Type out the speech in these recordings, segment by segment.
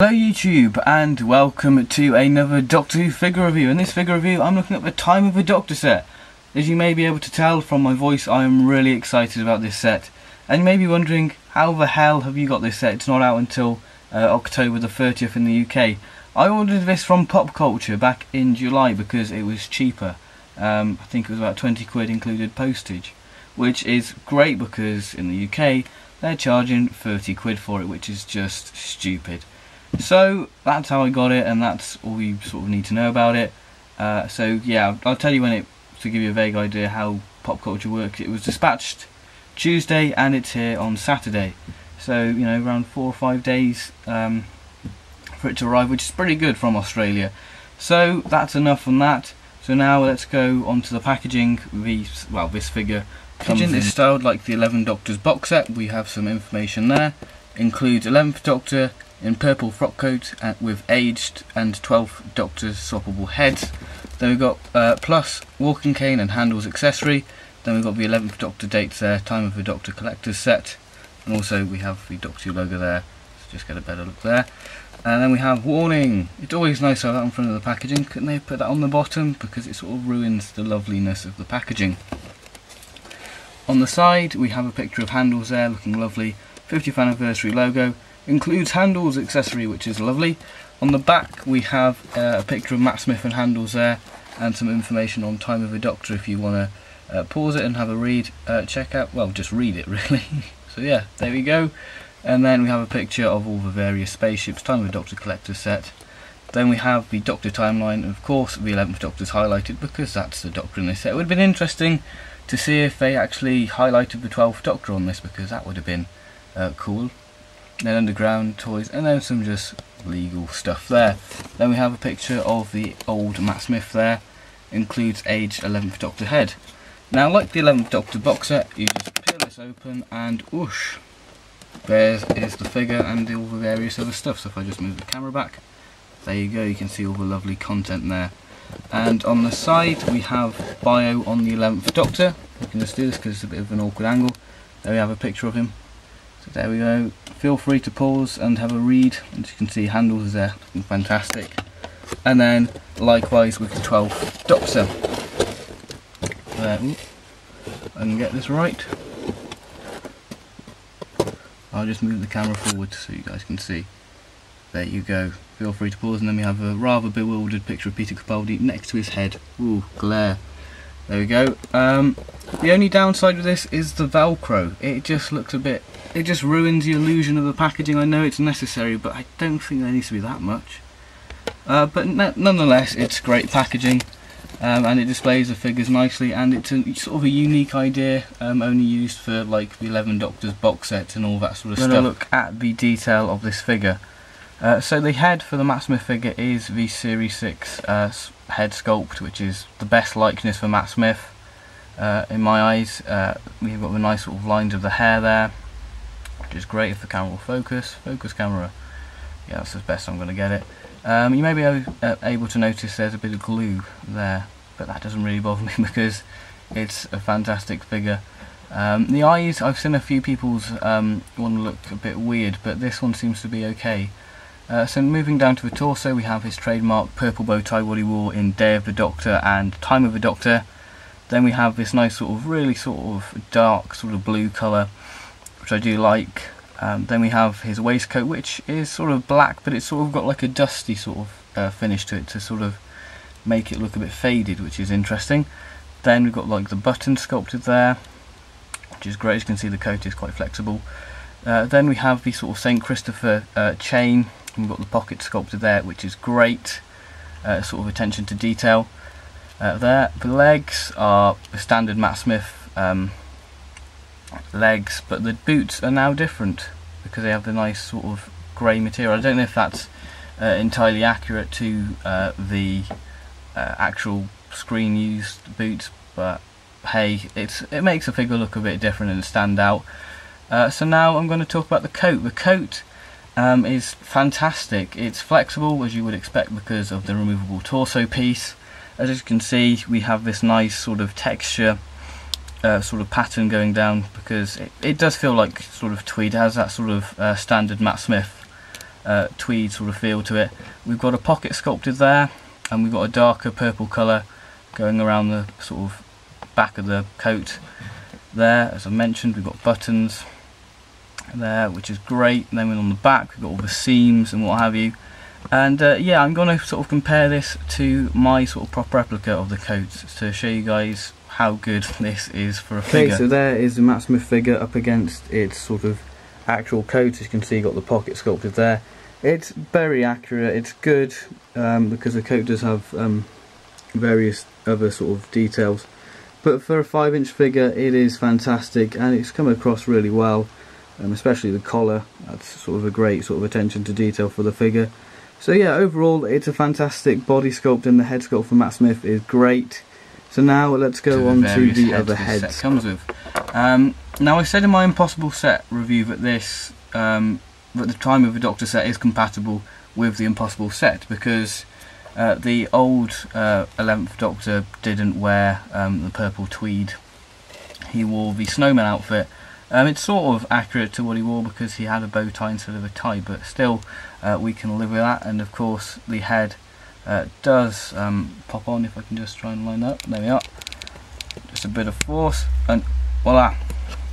Hello YouTube and welcome to another Doctor Who figure review. In this figure review I'm looking at the Time of the Doctor set. As you may be able to tell from my voice, I am really excited about this set. And you may be wondering, how the hell have you got this set? It's not out until October the 30th in the UK. I ordered this from Pop Culture back in July because it was cheaper. I think it was about 20 quid included postage, which is great because in the UK they're charging 30 quid for it, which is just stupid. So that's how I got it, and that's all you sort of need to know about it. So yeah, I'll tell you to give you a vague idea how Pop Culture works. It was dispatched Tuesday and it's here on Saturday. So, you know, around 4 or 5 days for it to arrive, which is pretty good from Australia. So that's enough on that. So now let's go on to the packaging. This figure is styled like the 11 Doctors box set. We have some information there. Includes 11th Doctor in purple frock coat with aged and 12th Doctor's swappable heads. Then we've got plus walking cane and handles accessory. Then we've got the 11th Doctor dates there, Time of the Doctor collector's set. And also we have the Doctor Who logo there, so just get a better look there. And then we have warning. It's always nice to have that in front of the packaging. Couldn't they put that on the bottom? Because it sort of ruins the loveliness of the packaging. On the side we have a picture of handles there, looking lovely. 50th anniversary logo. Includes handles accessory, which is lovely. On the back we have a picture of Matt Smith and handles there, and some information on Time of the Doctor if you want to pause it and have a read. Check out, well, just read it really. So yeah, there we go. And then we have a picture of all the various spaceships, Time of the Doctor collector set. Then we have the Doctor timeline, and of course the 11th Doctor is highlighted because that's the Doctor in this set. It would have been interesting to see if they actually highlighted the 12th Doctor on this, because that would have been cool. Then underground toys, and then some just legal stuff there. Then we have a picture of the old Matt Smith there. Includes aged 11th Doctor head. Now, like the 11th Doctor box set, you just peel this open and whoosh, there is the figure and all the various other stuff. So if I just move the camera back, there you go, you can see all the lovely content there. And on the side we have bio on the 11th Doctor. We can just do this because it's a bit of an awkward angle. There we have a picture of him. So there we go. Feel free to pause and have a read. As you can see, handles there, looking fantastic. And then likewise with the 12th Doctor. There, I can get this right. I'll just move the camera forward so you guys can see. There you go. Feel free to pause, and then we have a rather bewildered picture of Peter Capaldi next to his head. Ooh, glare. There we go. The only downside with this is the Velcro. It just looks a bit, it just ruins the illusion of the packaging. I know it's necessary, but I don't think there needs to be that much. But nonetheless, it's great packaging, and it displays the figures nicely, and it's sort of a unique idea, only used for like the 11 Doctors box set and all that sort of stuff. We're going to look at the detail of this figure. So the head for the Matt Smith figure is the Series 6 head sculpt, which is the best likeness for Matt Smith in my eyes. We've got the nice sort of lines of the hair there, which is great if the camera will focus. Focus camera. Yeah, that's as best I'm going to get it. You may be able to notice there's a bit of glue there, but that doesn't really bother me because it's a fantastic figure. The eyes, I've seen a few people's want to look a bit weird, but this one seems to be okay. So moving down to the torso, we have his trademark purple bow tie what he wore in Day of the Doctor and Time of the Doctor. Then we have this nice sort of really sort of dark sort of blue colour, which I do like. Then we have his waistcoat, which is sort of black, but it's sort of got like a dusty sort of finish to it to sort of make it look a bit faded, which is interesting. Then we've got like the button sculpted there, which is great. As you can see, the coat is quite flexible. Then we have the sort of St. Christopher chain. We've got the pocket sculpted there, which is great. Sort of attention to detail there. The legs are the standard Matt Smith legs, but the boots are now different because they have the nice sort of grey material. I don't know if that's entirely accurate to the actual screen used boots, but hey, it makes the figure look a bit different and stand out. So now I'm going to talk about the coat. The coat is fantastic. It's flexible, as you would expect, because of the removable torso piece. As you can see, we have this nice sort of texture, sort of pattern going down, because it does feel like sort of tweed. It has that sort of standard Matt Smith tweed sort of feel to it. We've got a pocket sculpted there, and we've got a darker purple colour going around the sort of back of the coat there. As I mentioned, we've got buttons there, which is great. And then on the back we've got all the seams and what have you. And yeah, I'm going to sort of compare this to my sort of prop replica of the coat to show you guys how good this is for a figure. Okay, so there is the Matt Smith figure up against its sort of actual coat. As you can see, you've got the pocket sculpted there. It's very accurate, it's good, because the coat does have various other sort of details. But for a 5-inch figure, it is fantastic, and it's come across really well, especially the collar. That's sort of a great sort of attention to detail for the figure. So yeah, overall it's a fantastic body sculpt, and the head sculpt for Matt Smith is great. So now let's go on to the other heads. Set comes with. Now I said in my Impossible set review that this, that the Time of a Doctor set is compatible with the Impossible set, because the old 11th Doctor didn't wear the purple tweed. He wore the snowman outfit. It's sort of accurate to what he wore because he had a bow tie instead of a tie, but still we can live with that. And of course the head does pop on. If I can just try and line up, there we are. Just a bit of force and voila.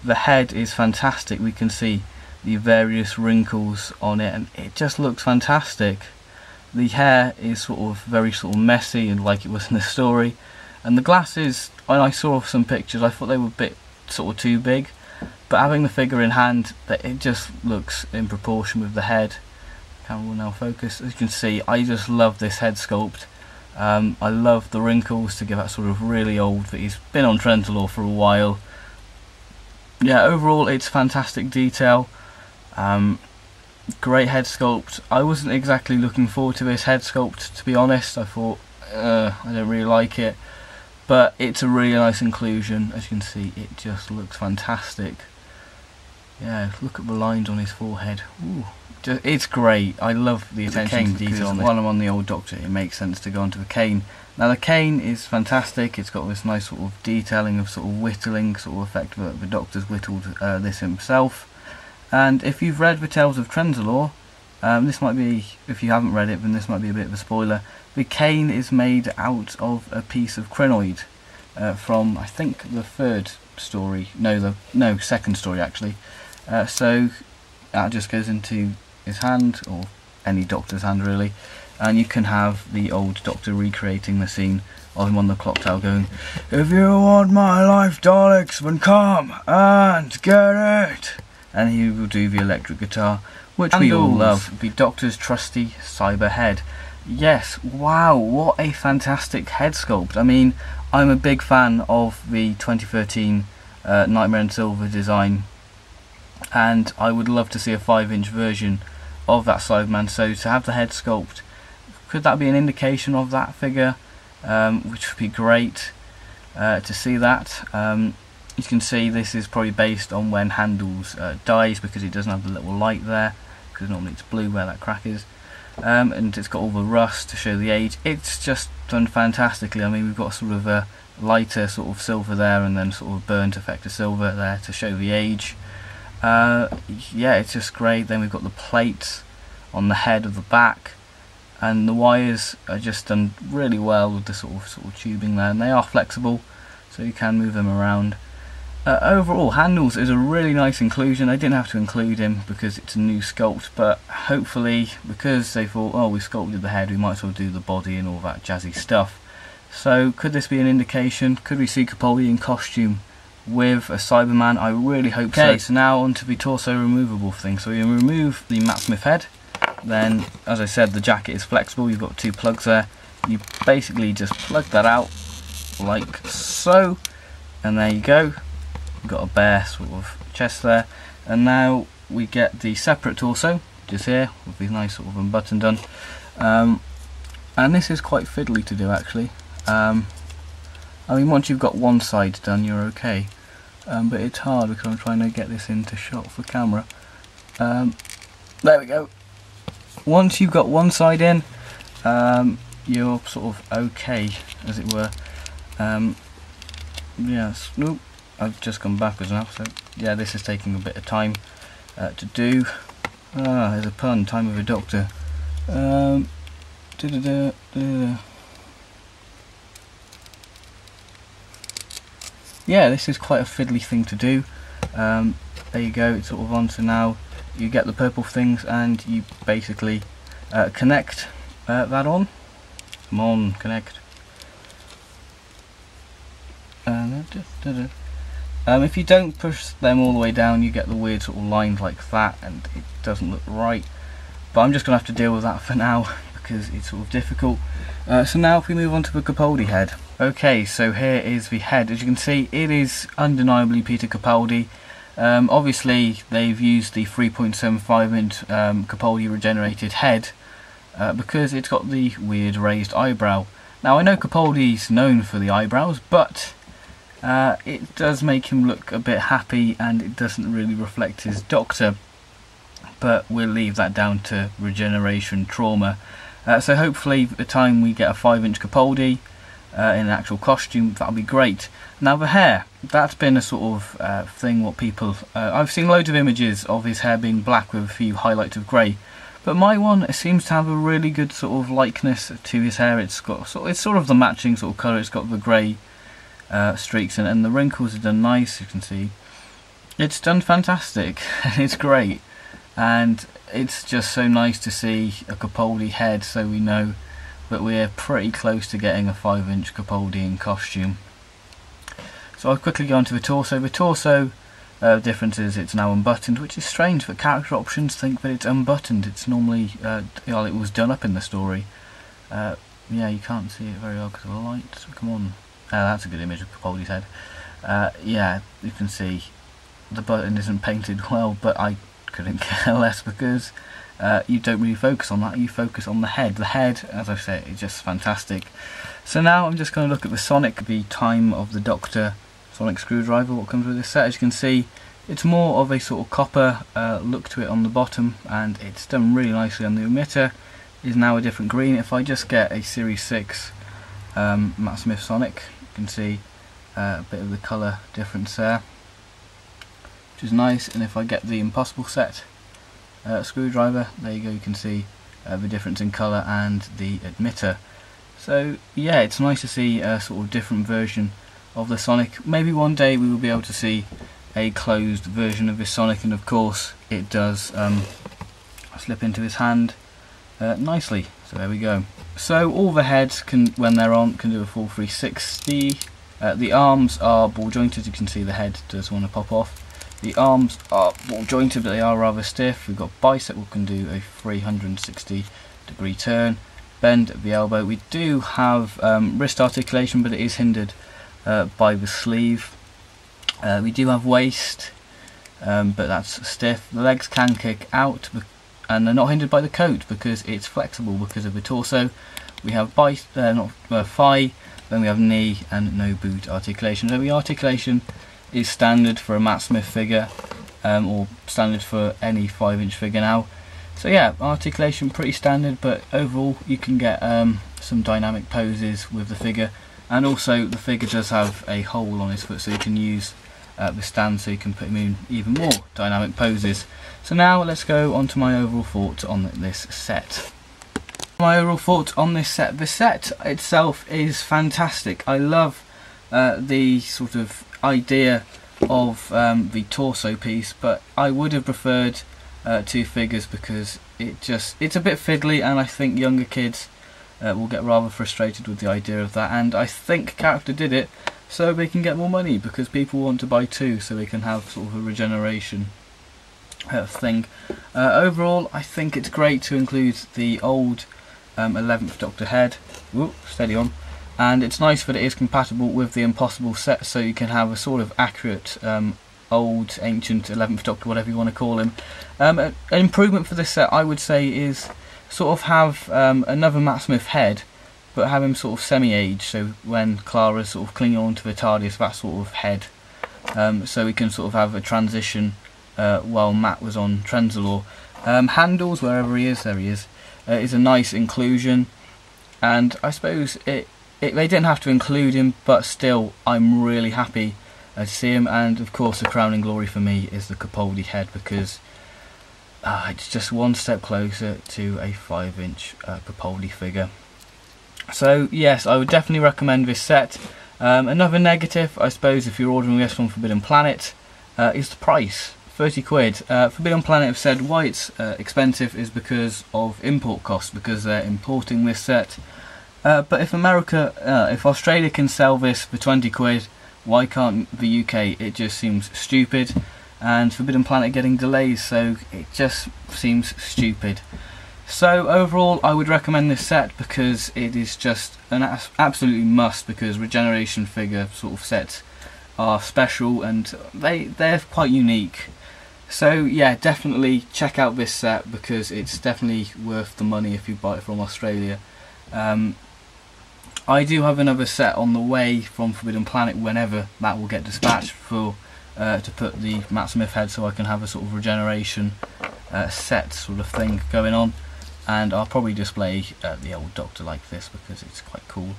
The head is fantastic. We can see the various wrinkles on it, and it just looks fantastic. The hair is sort of very sort of messy, and like it was in the story. And the glasses, when I saw some pictures, I thought they were a bit sort of too big. But having the figure in hand, it just looks in proportion with the head. Camera will now focus. As you can see, I just love this head sculpt. I love the wrinkles to give that sort of really old, that he's been on Trenzalore for a while. Yeah, overall it's fantastic detail. Great head sculpt. I wasn't exactly looking forward to this head sculpt, to be honest. I thought, I don't really like it. But it's a really nice inclusion. As you can see, it just looks fantastic. Yeah, look at the lines on his forehead. Ooh, it's great. I love the attention to detail on this. While I'm on the old Doctor, it makes sense to go onto the cane. Now the cane is fantastic. It's got this nice sort of detailing of sort of whittling sort of effect that the Doctor's whittled this himself. And if you've read the Tales of Trenzalore, this might be, if you haven't read it, then this might be a bit of a spoiler. The cane is made out of a piece of crinoid from, I think, the third story. No, second story actually. So that just goes into his hand, or any Doctor's hand really, and you can have the old Doctor recreating the scene of him on the clock tower going, "If you want my life, Daleks, then come and get it." And he will do the electric guitar, which we all love. The Doctor's trusty cyber head. Yes, wow, what a fantastic head sculpt. I mean, I'm a big fan of the 2013 Nightmare in Silver design, and I would love to see a 5-inch version of that Cyberman. So to have the head sculpt, could that be an indication of that figure? Which would be great to see that. You can see this is probably based on when Handles dies, because it doesn't have the little light there, because normally it's blue where that crack is. And it's got all the rust to show the age. It's just done fantastically. I mean, we've got sort of a lighter sort of silver there, and then sort of burnt effect of silver there to show the age. Yeah, it's just great. Then we've got the plates on the head of the back, and the wires are just done really well with the sort of tubing there, and they are flexible, so you can move them around. Overall, Handles is a really nice inclusion. They didn't have to include him because it's a new sculpt, but hopefully, because they thought, oh, we sculpted the head, we might as well do the body and all that jazzy stuff. So could this be an indication? Could we see Capaldi in costume with a Cyberman? I really hope so. So now onto the torso removable thing. So we remove the Matt Smith head. Then, as I said, the jacket is flexible. You've got 2 plugs there. You basically just plug that out like so, and there you go. We've got a bare sort of chest there, and now we get the separate torso, just here, with these nice sort of unbuttoned done. And this is quite fiddly to do actually. I mean, once you've got one side done, you're okay. But it's hard because I'm trying to get this into shot for camera. There we go. Once you've got one side in, you're sort of okay, as it were. Yes, nope. I've just gone backwards now, so yeah, this is taking a bit of time to do. There's a pun, Time of a Doctor. Yeah, this is quite a fiddly thing to do. There you go, it's sort of on, so now you get the purple things and you basically connect that on. Come on, connect. If you don't push them all the way down, you get the weird sort of lines like that, and it doesn't look right. But I'm just going to have to deal with that for now, because it's sort of difficult. So now if we move on to the Capaldi head. Okay, so here is the head. As you can see, it is undeniably Peter Capaldi. Obviously, they've used the 3.75 inch Capaldi regenerated head because it's got the weird raised eyebrow. Now, I know Capaldi's known for the eyebrows, but it does make him look a bit happy, and it doesn't really reflect his Doctor. But we'll leave that down to regeneration trauma. So hopefully, by the time we get a 5-inch Capaldi in an actual costume, that'll be great. Now the hair, that's been a sort of thing what people... I've seen loads of images of his hair being black with a few highlights of grey, but my one seems to have a really good sort of likeness to his hair. It's got it's sort of the matching sort of colour. It's got the grey streaks in it, and the wrinkles are done nice. You can see it's done fantastic. It's great, and it's just so nice to see a Capaldi head, so we know that we're pretty close to getting a 5-inch Capaldi in costume. So I'll quickly go on to the torso. The torso difference is it's now unbuttoned, which is strange that character options think that it's unbuttoned. It's normally, well, it was done up in the story. Yeah, you can't see it very well because of the light. Come on. That's a good image of Capaldi's head. Yeah, you can see the button isn't painted well, but I couldn't care less because you don't really focus on that, you focus on the head. The head, as I say, is just fantastic. So now I'm just going to look at the Sonic, the Time of the Doctor Sonic screwdriver, what comes with this set. As you can see, it's more of a sort of copper look to it on the bottom, and it's done really nicely. And the emitter is now a different green. If I just get a Series 6 Matt Smith Sonic, you can see a bit of the colour difference there, which is nice. And if I get the Impossible set screwdriver, there you go, you can see the difference in colour and the emitter. So yeah, it's nice to see a sort of different version of the Sonic. Maybe one day we will be able to see a closed version of this Sonic, and of course it does slip into his hand nicely. So there we go. So all the heads can, when they're on, can do a full 360. The arms are ball jointed. You can see the head does want to pop off. The arms are ball jointed, but they are rather stiff. We've got bicep, we can do a 360-degree turn, bend at the elbow. We do have wrist articulation, but it is hindered by the sleeve. We do have waist, but that's stiff. The legs can kick out, and they're not hindered by the coat because it's flexible because of the torso. We have thigh, then we have knee, and no boot articulation. So the articulation is standard for a Matt Smith figure, or standard for any 5-inch figure now. So yeah, articulation pretty standard, but overall you can get some dynamic poses with the figure, and also the figure does have a hole on his foot, so you can use the stand so you can put him in even more dynamic poses. So now let's go on to my overall thoughts on this set. My overall thoughts on this set. The set itself is fantastic. I love the sort of idea of the torso piece, but I would have preferred 2 figures because it's a bit fiddly, and I think younger kids will get rather frustrated with the idea of that, and I think Character did it so they can get more money because people want to buy 2 so they can have sort of a regeneration thing. Overall, I think it's great to include the old 11th Doctor head. Ooh, steady on. And it's nice that it is compatible with the Impossible set, so you can have a sort of accurate old, ancient 11th Doctor, whatever you want to call him. An improvement for this set, I would say, is sort of have another Matt Smith head, but have him sort of semi-aged, so when Clara's sort of clinging on to the TARDIS, that sort of head. So we can sort of have a transition while Matt was on Trenzalore. Handles, wherever he is, there he is a nice inclusion, and I suppose they didn't have to include him, but still I'm really happy to see him. And of course the crowning glory for me is the Capaldi head, because it's just one step closer to a 5-inch Capaldi figure. So yes, I would definitely recommend this set. Another negative, I suppose, if you're ordering this from Forbidden Planet, is the price. 30 quid. Forbidden Planet have said why it's expensive is because of import costs, because they're importing this set. But if if Australia can sell this for 20 quid, why can't the UK? It just seems stupid. And Forbidden Planet getting delays, so it just seems stupid. So overall, I would recommend this set because it is just an absolutely must, because regeneration figure sort of sets are special and they're quite unique. So yeah, definitely check out this set because it's definitely worth the money if you buy it from Australia. I do have another set on the way from Forbidden Planet whenever that will get dispatched for to put the Matt Smith head, so I can have a sort of regeneration set sort of thing going on. And I'll probably display the old Doctor like this because it's quite cool.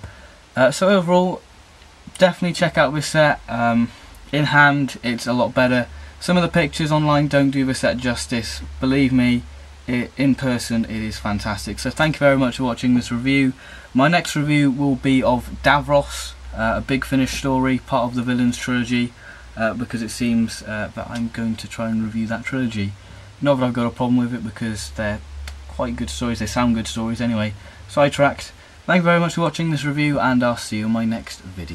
So overall, definitely check out this set. In hand, it's a lot better. Some of the pictures online don't do the set justice. Believe me, in person it is fantastic. So thank you very much for watching this review. My next review will be of Davros, a Big Finish story, part of the Villains trilogy, because it seems that I'm going to try and review that trilogy. Not that I've got a problem with it because they're quite good stories, they sound good stories anyway. Sidetracked. Thank you very much for watching this review, and I'll see you in my next video.